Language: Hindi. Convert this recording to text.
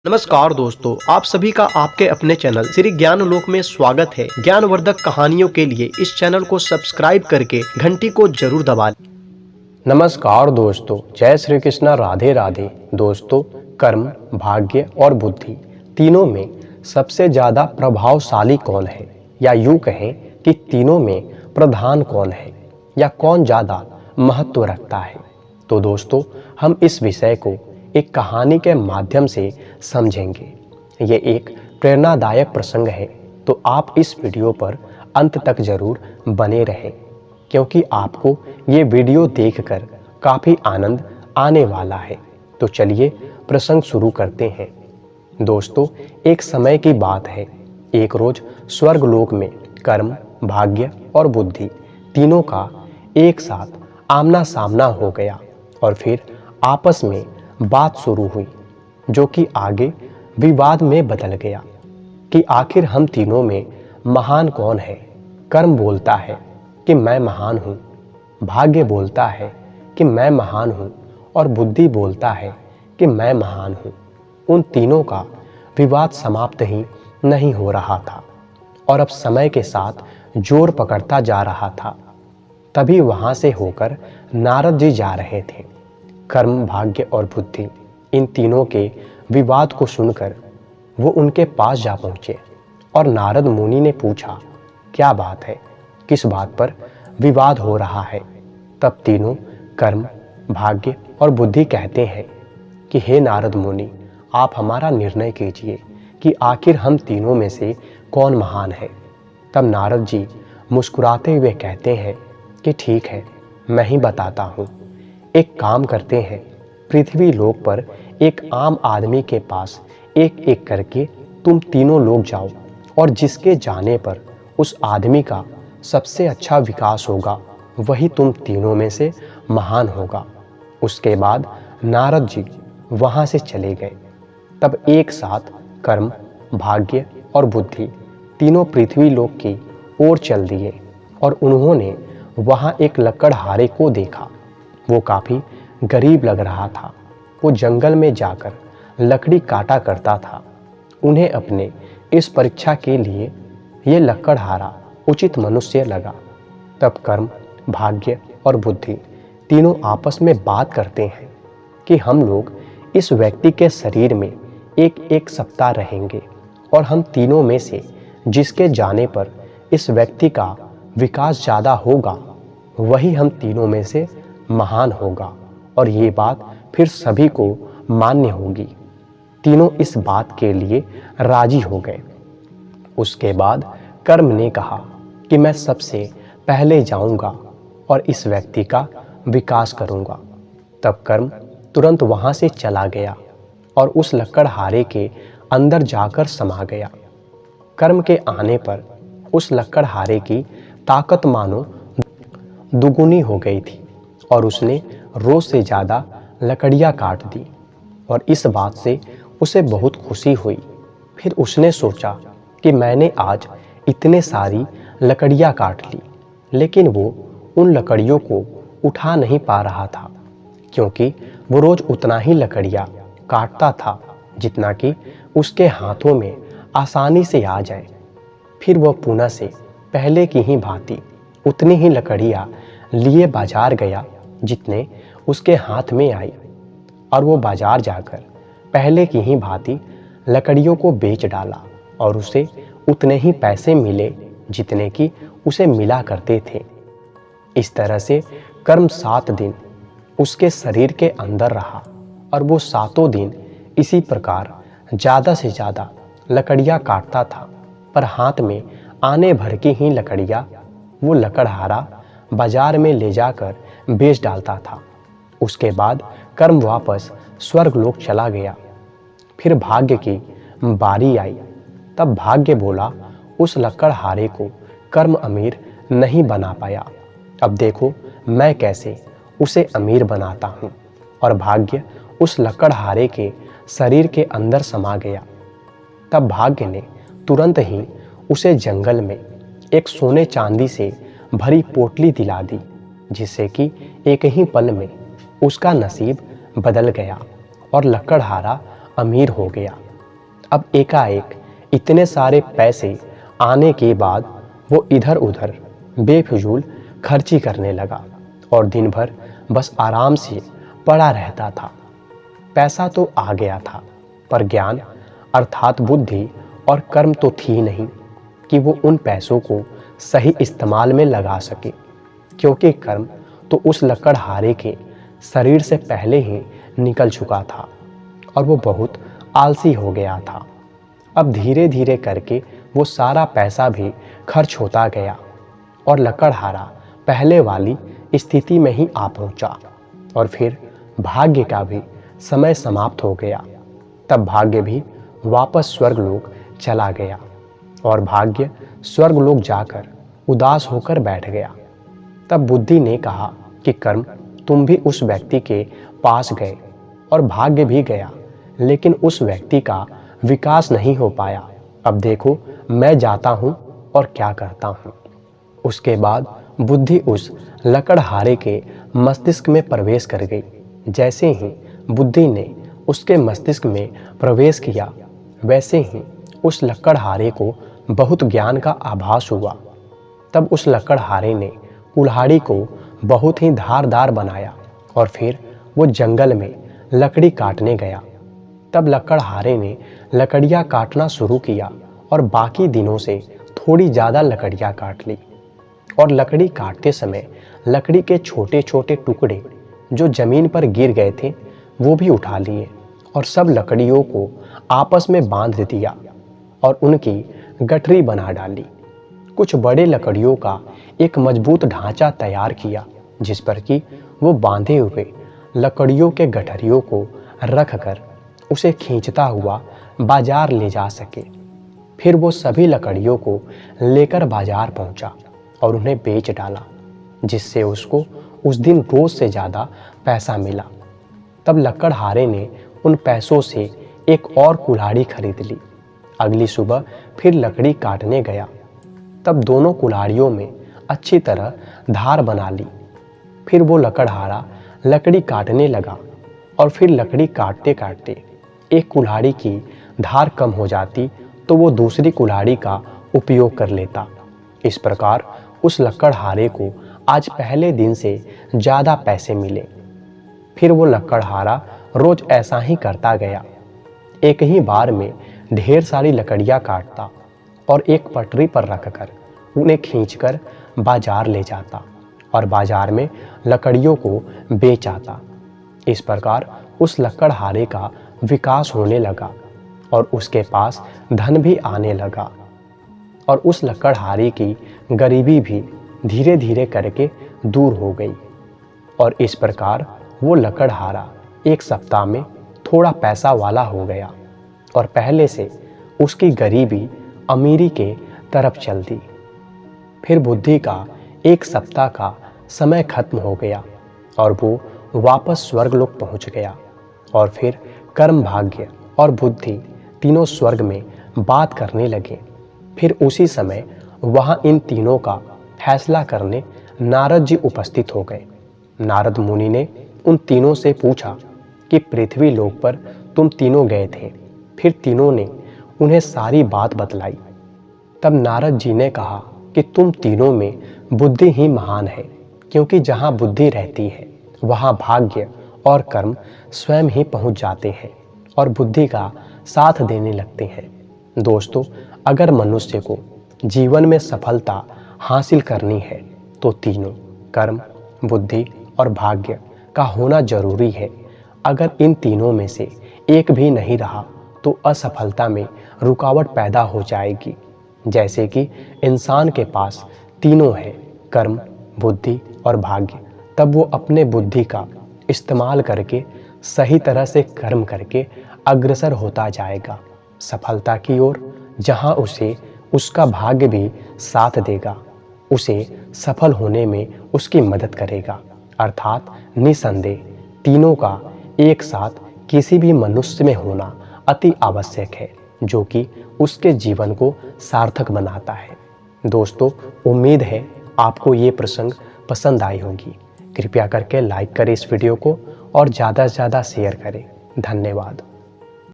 नमस्कार दोस्तों, आप सभी का आपके अपने चैनल श्री ज्ञान लोक में स्वागत है। ज्ञानवर्धक कहानियों के लिए इस चैनल को सब्सक्राइब करके घंटी को जरूर दबा लें। नमस्कार दोस्तों, जय श्री कृष्णा, राधे राधे। दोस्तों, कर्म, भाग्य और बुद्धि तीनों में सबसे ज्यादा प्रभावशाली कौन है, या यूं कहें कि तीनों में प्रधान कौन है, या कौन ज्यादा महत्व रखता है। तो दोस्तों, हम इस विषय को एक कहानी के माध्यम से समझेंगे। ये एक प्रेरणादायक प्रसंग है, तो आप इस वीडियो पर अंत तक जरूर बने रहें, क्योंकि आपको ये वीडियो देखकर काफी आनंद आने वाला है। तो चलिए प्रसंग शुरू करते हैं। दोस्तों, एक समय की बात है। एक रोज स्वर्गलोक में कर्म, भाग्य और बुद्धि तीनों का एक साथ आमना सामना हो गया और फिर आपस में बात शुरू हुई, जो कि आगे विवाद में बदल गया कि आखिर हम तीनों में महान कौन है। कर्म बोलता है कि मैं महान हूँ, भाग्य बोलता है कि मैं महान हूँ और बुद्धि बोलता है कि मैं महान हूँ। उन तीनों का विवाद समाप्त ही नहीं हो रहा था और अब समय के साथ जोर पकड़ता जा रहा था। तभी वहां से होकर नारद जी जा रहे थे। कर्म, भाग्य और बुद्धि इन तीनों के विवाद को सुनकर वो उनके पास जा पहुंचे और नारद मुनि ने पूछा, क्या बात है, किस बात पर विवाद हो रहा है। तब तीनों कर्म, भाग्य और बुद्धि कहते हैं कि हे नारद मुनि, आप हमारा निर्णय कीजिए कि आखिर हम तीनों में से कौन महान है। तब नारद जी मुस्कुराते हुए कहते हैं कि ठीक है, मैं ही बताता हूँ। एक काम करते हैं, पृथ्वी लोक पर एक आम आदमी के पास एक एक करके तुम तीनों लोग जाओ और जिसके जाने पर उस आदमी का सबसे अच्छा विकास होगा, वही तुम तीनों में से महान होगा। उसके बाद नारद जी वहां से चले गए। तब एक साथ कर्म, भाग्य और बुद्धि तीनों पृथ्वी लोक की ओर चल दिए और उन्होंने वहां एक लकड़हारे को देखा। वो काफी गरीब लग रहा था। वो जंगल में जाकर लकड़ी काटा करता था। उन्हें अपने इस परीक्षा के लिए ये लकड़हारा उचित मनुष्य लगा। तब कर्म, भाग्य और बुद्धि तीनों आपस में बात करते हैं कि हम लोग इस व्यक्ति के शरीर में एक एक सप्ताह रहेंगे और हम तीनों में से जिसके जाने पर इस व्यक्ति का विकास ज्यादा होगा, वही हम तीनों में से महान होगा और ये बात फिर सभी को मान्य होगी। तीनों इस बात के लिए राजी हो गए। उसके बाद कर्म ने कहा कि मैं सबसे पहले जाऊंगा और इस व्यक्ति का विकास करूंगा। तब कर्म तुरंत वहां से चला गया और उस लकड़हारे के अंदर जाकर समा गया। कर्म के आने पर उस लकड़हारे की ताकत मानो दुगुनी हो गई थी और उसने रोज से ज्यादा लकड़ियां काट दी और इस बात से उसे बहुत खुशी हुई। फिर उसने सोचा कि मैंने आज इतने सारी लकड़ियां काट ली, लेकिन वो उन लकड़ियों को उठा नहीं पा रहा था, क्योंकि वो रोज उतना ही लकड़ियां काटता था जितना कि उसके हाथों में आसानी से आ जाए। फिर वह पुनः से पहले की ही भांति उतनी ही लकड़ियां लिए बाजार गया जितने उसके हाथ में आई, और वो बाजार जाकर पहले की ही भांति लकड़ियों को बेच डाला और उसे उतने ही पैसे मिले जितने कि उसे मिला करते थे। इस तरह से कर्म 7 दिन उसके शरीर के अंदर रहा और वो 7 दिन इसी प्रकार ज्यादा से ज्यादा लकड़ियां काटता था, पर हाथ में आने भर की ही लकड़ियां वो लकड़हारा बाजार में ले जाकर बेच डालता था। उसके बाद कर्म वापस स्वर्गलोक चला गया। फिर भाग्य की बारी आई। तब भाग्य बोला, उस लकड़हारे को कर्म अमीर नहीं बना पाया, अब देखो मैं कैसे उसे अमीर बनाता हूँ। और भाग्य उस लकड़हारे के शरीर के अंदर समा गया। तब भाग्य ने तुरंत ही उसे जंगल में एक सोने चांदी से भरी पोटली दिला दी, जिससे कि एक ही पल में उसका नसीब बदल गया और लकड़हारा अमीर हो गया। अब एकाएक इतने सारे पैसे आने के बाद वो इधर उधर बेफिजूल खर्ची करने लगा और दिन भर बस आराम से पड़ा रहता था। पैसा तो आ गया था, पर ज्ञान अर्थात बुद्धि और कर्म तो थी नहीं कि वो उन पैसों को सही इस्तेमाल में लगा सके, क्योंकि कर्म तो उस लकड़हारे के शरीर से पहले ही निकल चुका था और वो बहुत आलसी हो गया था। अब धीरे धीरे करके वो सारा पैसा भी खर्च होता गया और लकड़हारा पहले वाली स्थिति में ही आ पहुंचा और फिर भाग्य का भी समय समाप्त हो गया। तब भाग्य भी वापस स्वर्गलोक चला गया और भाग्य स्वर्गलोक जाकर उदास होकर बैठ गया। तब बुद्धि ने कहा कि कर्म, तुम भी उस व्यक्ति के पास गए और भाग्य भी गया, लेकिन उस व्यक्ति का विकास नहीं हो पाया। अब देखो मैं जाता हूँ और क्या करता हूँ। उसके बाद बुद्धि उस लकड़हारे के मस्तिष्क में प्रवेश कर गई। जैसे ही बुद्धि ने उसके मस्तिष्क में प्रवेश किया, वैसे ही उस लकड़हारे को बहुत ज्ञान का आभास हुआ। तब उस लकड़हारे ने कुल्हाड़ी को बहुत ही धारदार बनाया और फिर वो जंगल में लकड़ी काटने गया। तब लकड़हारे ने लकड़ियाँ काटना शुरू किया और बाकी दिनों से थोड़ी ज़्यादा लकड़ियाँ काट ली और लकड़ी काटते समय लकड़ी के छोटे छोटे टुकड़े जो ज़मीन पर गिर गए थे वो भी उठा लिए और सब लकड़ियों को आपस में बांध दिया और उनकी गठरी बना डाली। कुछ बड़े लकड़ियों का एक मजबूत ढांचा तैयार किया जिस पर कि वो बांधे हुए लकड़ियों के गठरियों को रखकर उसे खींचता हुआ बाजार ले जा सके। फिर वो सभी लकड़ियों को लेकर बाजार पहुंचा और उन्हें बेच डाला, जिससे उसको उस दिन रोज से ज़्यादा पैसा मिला। तब लकड़हारे ने उन पैसों से एक और कुल्हाड़ी खरीद ली। अगली सुबह फिर लकड़ी काटने गया। तब दोनों कुल्हाड़ियों में अच्छी तरह धार बना ली। फिर वो लकड़हारा लकड़ी काटने लगा और फिर लकड़ी काटते काटते एक कुल्हाड़ी की धार कम हो जाती तो वो दूसरी कुल्हाड़ी का उपयोग कर लेता। इस प्रकार उस लकड़हारे को आज पहले दिन से ज़्यादा पैसे मिले। फिर वो लकड़हारा रोज ऐसा ही करता गया। एक ही बार में ढेर सारी लकड़ियाँ काटता और एक पटरी पर रखकर उन्हें खींचकर बाजार ले जाता और बाजार में लकड़ियों को बेच आता। इस प्रकार उस लकड़हारे का विकास होने लगा और उसके पास धन भी आने लगा और उस लकड़हारे की गरीबी भी धीरे धीरे करके दूर हो गई। और इस प्रकार वो लकड़हारा एक सप्ताह में थोड़ा पैसा वाला हो गया और पहले से उसकी गरीबी अमीरी के तरफ चल दी। फिर बुद्धि का एक सप्ताह का समय खत्म हो गया और वो वापस स्वर्गलोक पहुंच गया और फिर कर्म, भाग्य और बुद्धि तीनों स्वर्ग में बात करने लगे। फिर उसी समय वहाँ इन तीनों का फैसला करने नारद जी उपस्थित हो गए। नारद मुनि ने उन तीनों से पूछा कि पृथ्वी लोक पर तुम तीनों गए थे। फिर तीनों ने उन्हें सारी बात बतलाई। तब नारद जी ने कहा कि तुम तीनों में बुद्धि ही महान है, क्योंकि जहाँ बुद्धि रहती है वहाँ भाग्य और कर्म स्वयं ही पहुँच जाते हैं और बुद्धि का साथ देने लगते हैं। दोस्तों, अगर मनुष्य को जीवन में सफलता हासिल करनी है तो तीनों कर्म, बुद्धि और भाग्य का होना जरूरी है। अगर इन तीनों में से एक भी नहीं रहा तो असफलता में रुकावट पैदा हो जाएगी। जैसे कि इंसान के पास तीनों है, कर्म, बुद्धि और भाग्य, तब वो अपने बुद्धि का इस्तेमाल करके सही तरह से कर्म करके अग्रसर होता जाएगा सफलता की ओर, जहाँ उसे उसका भाग्य भी साथ देगा, उसे सफल होने में उसकी मदद करेगा। अर्थात निसंदेह तीनों का एक साथ किसी भी मनुष्य में होना अति आवश्यक है, जो कि उसके जीवन को सार्थक बनाता है। दोस्तों, उम्मीद है आपको ये प्रसंग पसंद आई होगी। कृपया करके लाइक करें इस वीडियो को और ज़्यादा से ज़्यादा शेयर करें। धन्यवाद।